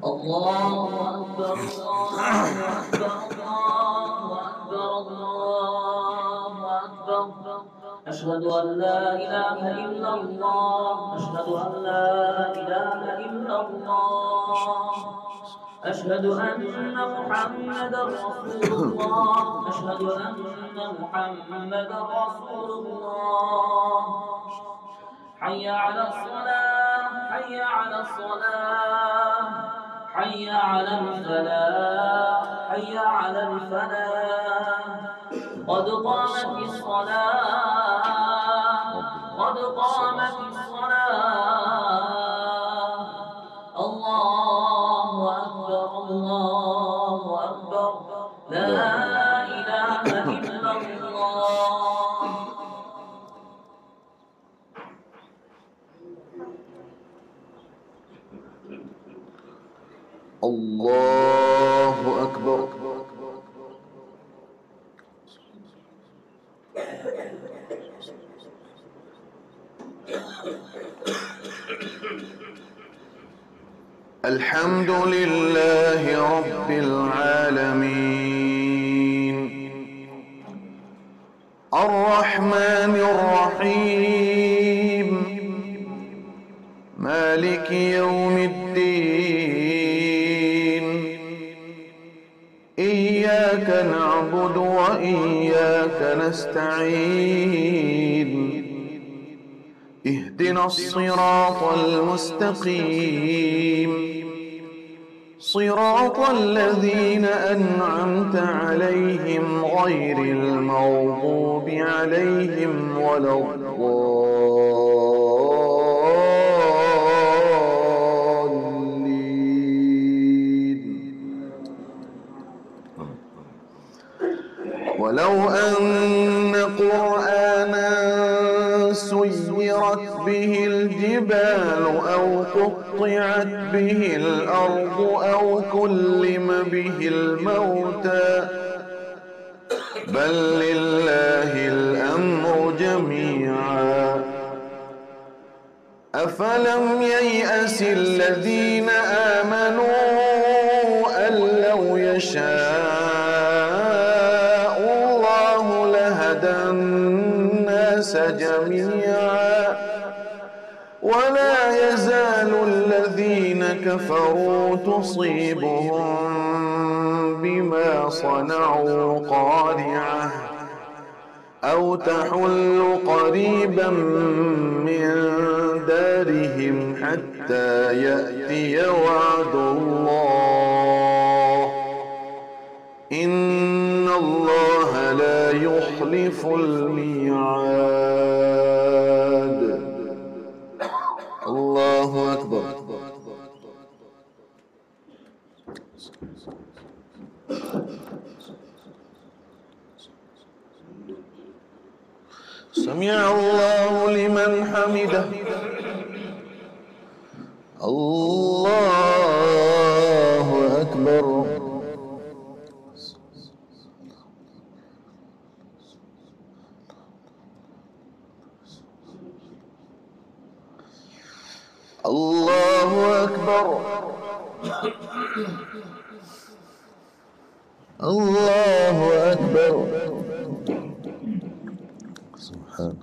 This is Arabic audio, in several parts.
الله أكبر الله أكبر الله أكبر الله أكبر. أشهد أن لا إله إلا الله. أشهد أن لا إله إلا الله. أشهد أن محمدا رسول الله. أشهد أن محمدا رسول الله. حي على الصلاة حي على الصلاة حي على الفلاح حي على الفلاح. قد قامت الصلاة قد قامت الصلاة. الله أكبر الله أكبر. لا إله إلا الله. الله أكبر. الحمد لله رب العالمين الرحمن الرحيم مالك يوم الدين. إياك نعبد وإياك نستعين. اهدنا الصراط المستقيم صراط الذين أنعمت عليهم غير المغضوب عليهم ولا الضالين. ولو أن قرآنا سيرت به الجبال أو قطعت به الأرض أو كلم به الموتى بل لله الأمر جميعا. أفلم ييأس الذين آمنوا أن لو يشاء الله لهدى الناس جميعا ولا يزال الذين كفروا تصيبهم بما صنعوا قارعة أو تحل قريبا من دارهم حتى يأتي وعد الله إن الله لا يخلف الميعاد. الله أكبر. سمع الله لمن حمده. الله أكبر. الله أكبر. الله أكبر. سبحان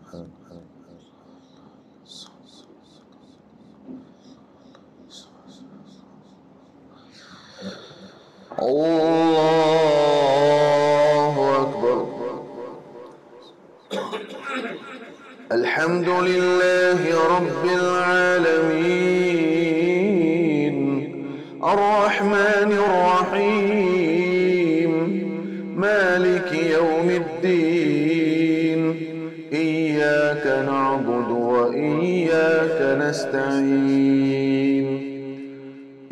الله أكبر. الحمد لله رب العالمين الرحمن الرحيم مالك يوم الدين. إياك نعبد وإياك نستعين.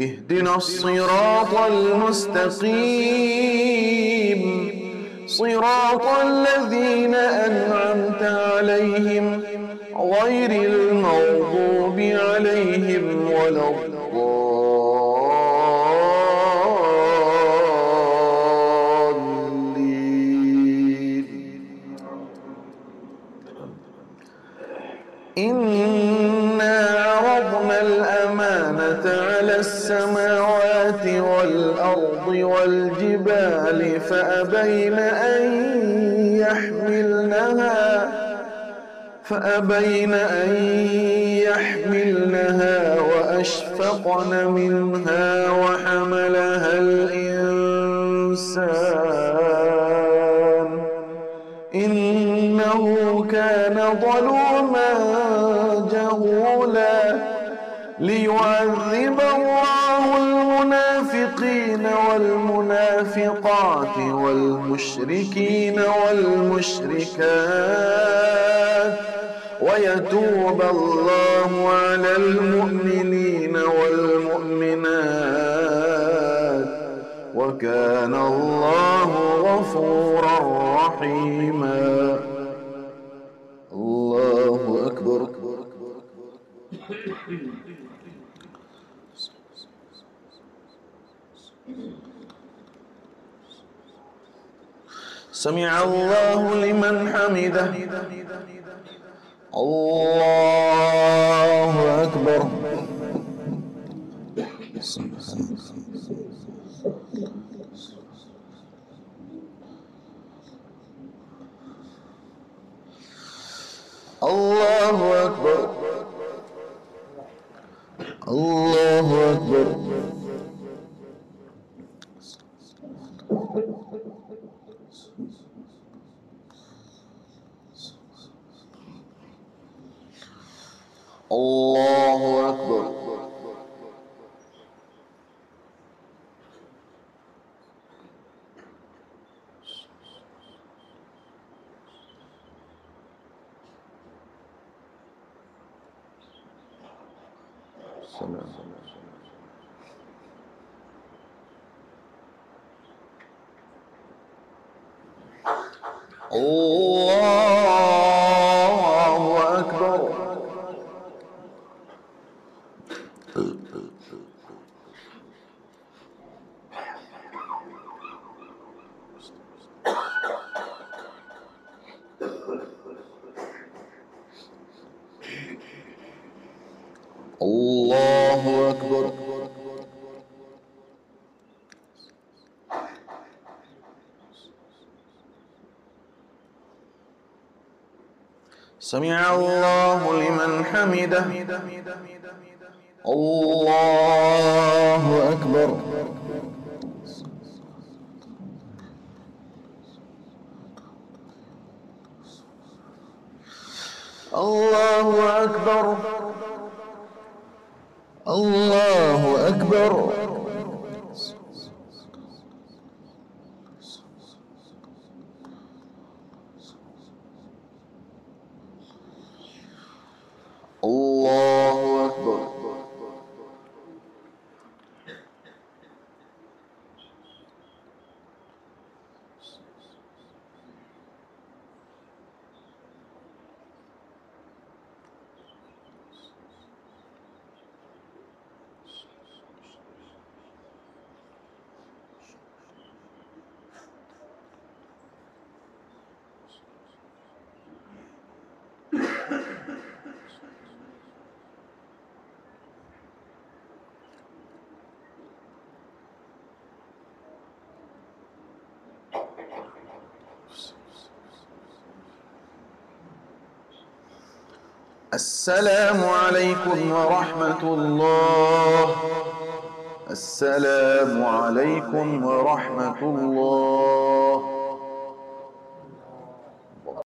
اهدنا الصراط المستقيم صراط الذين أنعمت عليهم غير المغضوب عليهم ولا الضالين. إنا عرضنا الأمانة الأمانة على السماوات والأرض والجبال فأبين أن يحملنها وأشفقن منها وحملها الإنسان إنه كان ظلوما جهولا ليعذب الله المنافقين والمنافقات والمشركين والمشركات ويتوب الله على المؤمنين والمؤمنات وكان الله غفورا رحيما. الله أكبر. سمع الله لمن حمده. الله أكبر. الله أكبر. الله أكبر. الله أكبر. الله أكبر. الله أكبر. سمع الله لمن حمده. الله أكبر. الله أكبر. الله أكبر. الله أكبر. السلام عليكم ورحمة الله. السلام عليكم ورحمة الله.